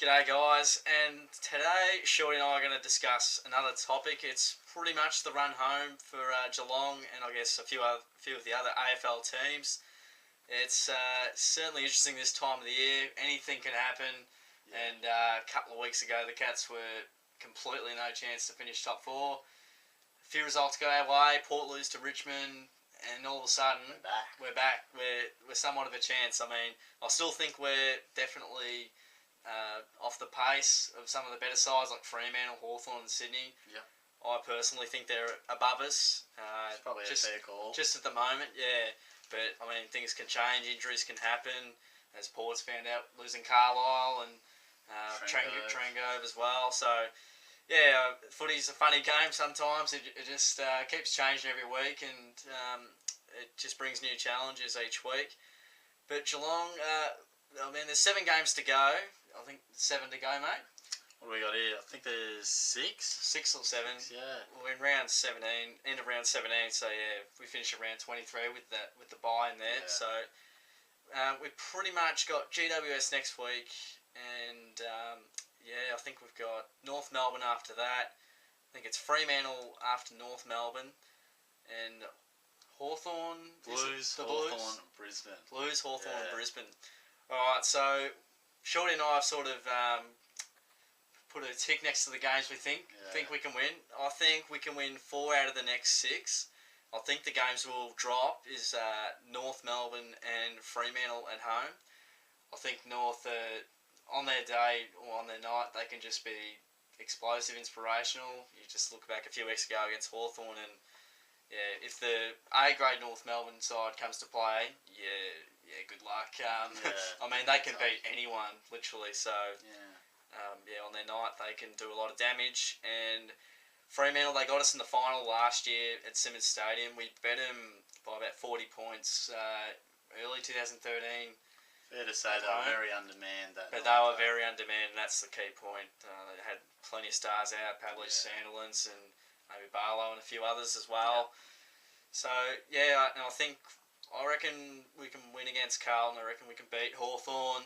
G'day guys, and today Shorty and I are going to discuss another topic. It's pretty much the run home for Geelong and I guess a few of the other AFL teams. It's certainly interesting this time of the year. Anything can happen, and a couple of weeks ago the Cats were completely no chance to finish top four. A few results go our way. Port lose to Richmond, and all of a sudden we're back. We're somewhat of a chance. I mean, I still think we're definitely off the pace of some of the better sides like Fremantle, Hawthorn and Sydney. Yeah. I personally think they're above us. It's probably a fair call. Just at the moment, yeah. But, I mean, things can change, injuries can happen, as Port's found out, losing Carlisle and Trengove as well. So, yeah, footy's a funny game sometimes. It just keeps changing every week, and it just brings new challenges each week. But Geelong, I mean, there's 7 games to go. I think 7 to go, mate. What do we got here? I think there's 6. 6 or 7. Yeah. We're in round 17, end of round 17. So yeah, we finish at round 23 with the bye in there. Yeah. So we've pretty much got GWS next week, and I think we've got North Melbourne after that. I think it's Fremantle after North Melbourne, and Hawthorn. Blues, Hawthorn, and Brisbane. Blues, Hawthorn, and Brisbane. All right, so Shorty and I have sort of put a tick next to the games we think we can win. I think we can win 4 out of the next 6. I think the games will drop is North Melbourne and Fremantle at home. I think North, on their day or on their night, they can just be explosive, inspirational. You just look back a few weeks ago against Hawthorn, and if the A-grade North Melbourne side comes to play, good luck. I mean, they can beat anyone, literally, so on their night they can do a lot of damage. And Fremantle, they got us in the final last year at Simmons Stadium. We bet them by about 40 points early 2013. Fair to say they were very undermanned. But they were very undermanned, and that's the key point. They had plenty of stars out, Pavlich, Sandilands, and maybe Barlow and a few others as well. So, and I reckon we can win against Carlton. I reckon we can beat Hawthorn.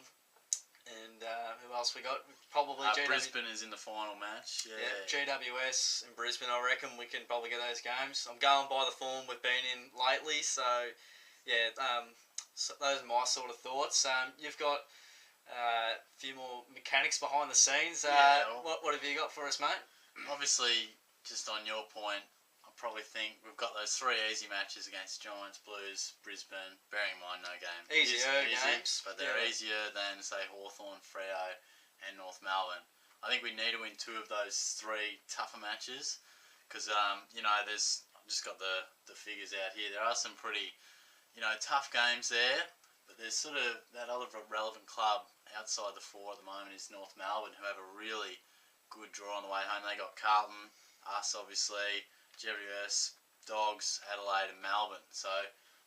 And who else we got? Probably Brisbane is in the final match. Yeah, GWS and Brisbane. I reckon we can probably get those games. I'm going by the form we've been in lately. So, so those are my sort of thoughts. You've got a few more mechanics behind the scenes. What have you got for us, mate? Obviously, just on your point, I probably think we've got those 3 easy matches against Giants, Blues, Brisbane. Bearing in mind, no game. Easier games. But they're easier than, say, Hawthorn, Freo and North Melbourne. I think we need to win 2 of those 3 tougher matches because, there's... I've just got the figures out here. There are some pretty, tough games there, but there's sort of that other relevant club outside the 4 at the moment is North Melbourne, who have a really good draw on the way home. They got Carlton, us obviously, GWS, Dogs, Adelaide and Melbourne. So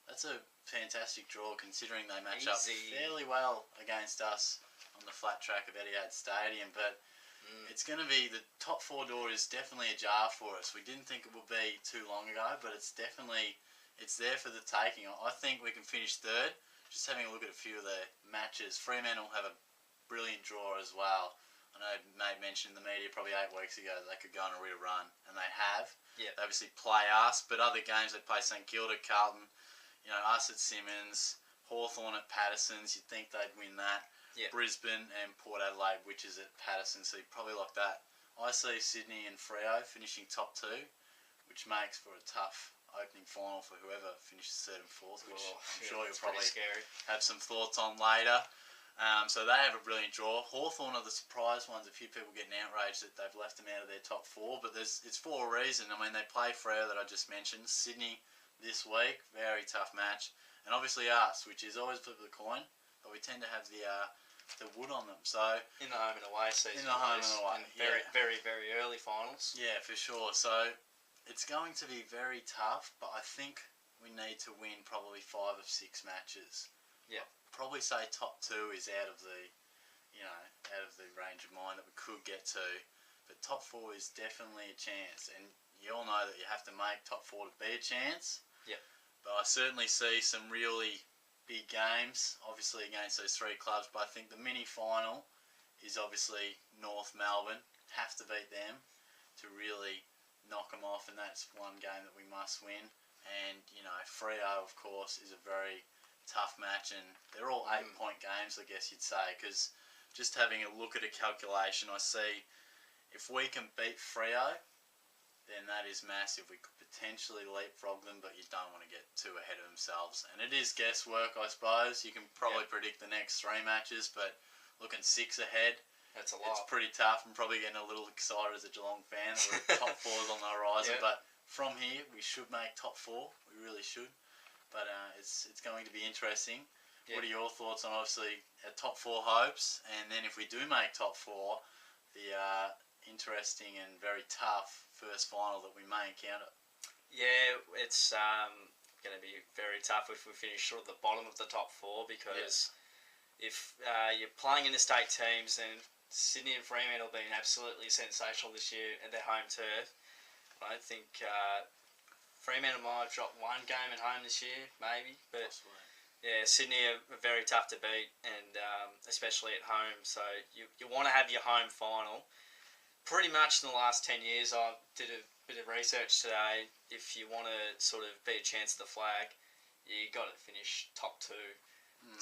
that's a fantastic draw considering they match up fairly well against us on the flat track of Etihad Stadium. But it's going to be, the top 4 door is definitely ajar for us. We didn't think it would be too long ago, but it's there for the taking. I think we can finish 3rd. Just having a look at a few of the matches. Fremantle have a brilliant draw as well. I know mate mentioned in the media probably 8 weeks ago that they could go on a real run, and they have. Yep. They obviously play us, but other games they play St Kilda, Carlton, us at Simmons, Hawthorn at Patterson's. You'd think they'd win that. Yep. Brisbane and Port Adelaide, which is at Patterson, so you'd probably like that. I see Sydney and Freo finishing top 2, which makes for a tough opening final for whoever finishes 3rd and 4th, which I'm sure you'll probably have some thoughts on later. So they have a brilliant draw. Hawthorn are the surprise ones. A few people getting outraged that they've left them out of their top 4, but it's for a reason. I mean, they play Freo that I just mentioned. Sydney this week, very tough match. And obviously us, which is always flip of the coin, but we tend to have the wood on them. So in the home and away season. In the home and away. Very, very, very early finals. Yeah, for sure. So it's going to be very tough, but I think we need to win probably 5 of 6 matches. Yeah. Probably say top 2 is out of the range of mind that we could get to, but top 4 is definitely a chance, and you all know that you have to make top 4 to be a chance. Yeah. But I certainly see some really big games, obviously against those 3 clubs, but I think the mini final is obviously North Melbourne. Have to beat them to really knock them off, and that's one game that we must win. And, you know, Freo, of course, is a very tough match, and they're all 8-point games, I guess you'd say, because just having a look at a calculation, I see if we can beat Freo, then that is massive. We could potentially leapfrog them, but you don't want to get too ahead of themselves. And it is guesswork, I suppose. You can probably predict the next 3 matches, but looking 6 ahead, that's a lot. It's pretty tough. I'm probably getting a little excited as a Geelong fan. The top 4's on the horizon, but from here we should make top 4. We really should. But it's going to be interesting. What are your thoughts on obviously our top 4 hopes, and then if we do make top 4, the interesting and very tough first final that we may encounter? Yeah, it's going to be very tough if we finish sort of the bottom of the top 4, because if you're playing interstate teams, then Sydney and Fremantle have been absolutely sensational this year at their home turf. I don't think Fremantle might have dropped 1 game at home this year, maybe, but yeah, Sydney are very tough to beat, and especially at home. So you want to have your home final. Pretty much in the last 10 years, I did a bit of research today. If you want to sort of be a chance at the flag, you got to finish top 2.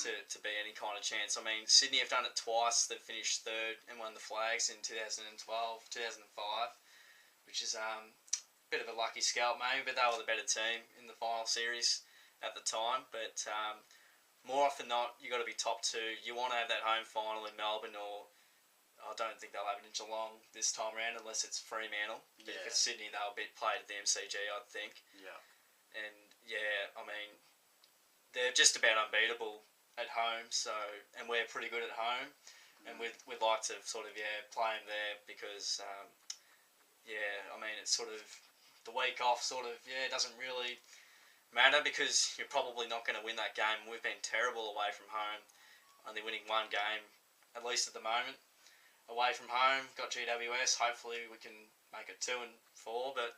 To be any kind of chance. I mean, Sydney have done it twice. They've finished 3rd and won the flags in 2012, 2005, which is a bit of a lucky scalp maybe, but they were the better team in the final series at the time. But more often than not, you got to be top 2. You want to have that home final in Melbourne, or I don't think they'll have it in Geelong this time around unless it's Fremantle. Yeah. Because Sydney, they'll be played at the MCG, I think. Yeah. And yeah, I mean, they're just about unbeatable at home, so, and we're pretty good at home, and we'd like to sort of play them there because I mean, it's sort of the week off sort of doesn't really matter because you're probably not going to win that game. We've been terrible away from home, only winning 1 game at least at the moment away from home. Got GWS, hopefully we can make it 2 and 4, but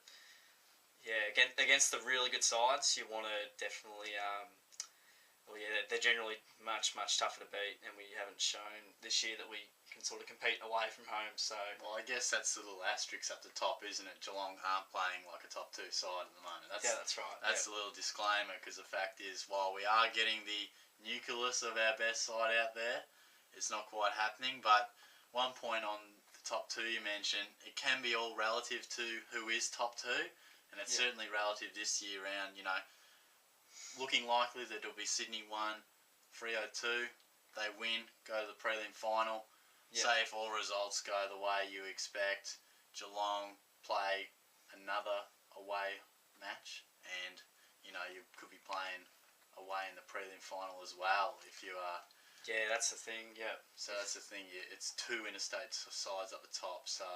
yeah, against the really good sides you want to definitely they're generally much tougher to beat, and we haven't shown this year that we can sort of compete away from home. So, well, I guess that's the little asterisk up the top, isn't it? Geelong aren't playing like a top 2 side at the moment. That's right. That's the little disclaimer, because the fact is, while we are getting the nucleus of our best side out there, it's not quite happening. But one point on the top 2 you mentioned, it can be all relative to who is top 2, and it's certainly relative this year round. You know, looking likely that it'll be Sydney 1, Freo 2. They win, go to the prelim final. Say if all results go the way you expect, Geelong play another away match, and you know you could be playing away in the prelim final as well if you are. Yeah, that's the thing. Yeah. So that's the thing. It's 2 interstate sides up the top, so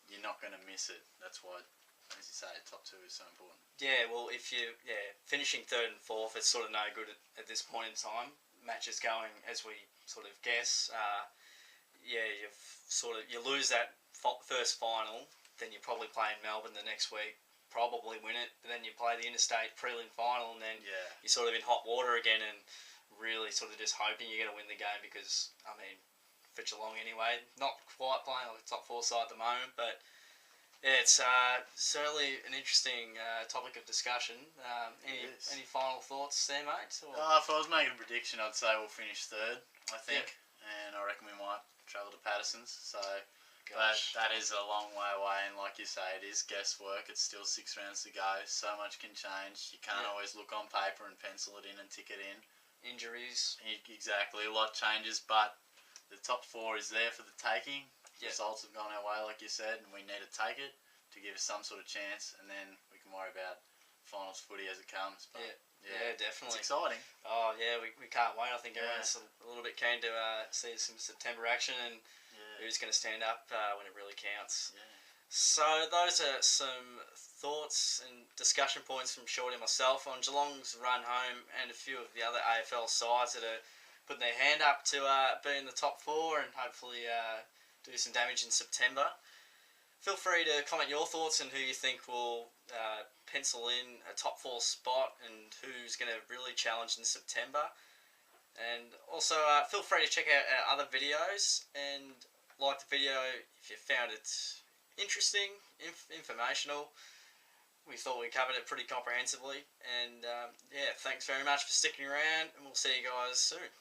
you're not going to miss it. That's why, as you say, top 2 is so important. Yeah, well, if you finishing 3rd and 4th, it's sort of no good at this point in time. Matches going as we sort of guess. You lose that first final, then you probably play in Melbourne the next week, probably win it, but then you play the interstate prelim final, and then you're sort of in hot water again, and really sort of just hoping you're going to win the game because, I mean, for Geelong anyway, not quite playing like a top 4 side at the moment, but yeah, it's certainly an interesting topic of discussion. Any final thoughts there, mate? If I was making a prediction, I'd say we'll finish 3rd, I think, and I reckon we might travel to Patterson's, so but that is a long way away, and like you say, it is guesswork. It's still 6 rounds to go. So much can change. You can't always look on paper and pencil it in and tick it in. Injuries. Exactly. A lot changes, but the top 4 is there for the taking. Results have gone our way, like you said, and we need to take it to give us some sort of chance, and then we can worry about finals footy as it comes. But yeah, definitely. It's exciting. Oh, yeah, we can't wait. I think everyone's a little bit keen to see some September action and who's going to stand up when it really counts. Yeah. So those are some thoughts and discussion points from Shorty and myself on Geelong's run home and a few of the other AFL sides that are putting their hand up to be in the top 4 and hopefully do some damage in September. Feel free to comment your thoughts and who you think will pencil in a top 4 spot and who's going to really challenge in September. And also feel free to check out our other videos and like the video, if you found it interesting, informational. We thought we covered it pretty comprehensively. And yeah, thanks very much for sticking around, and we'll see you guys soon.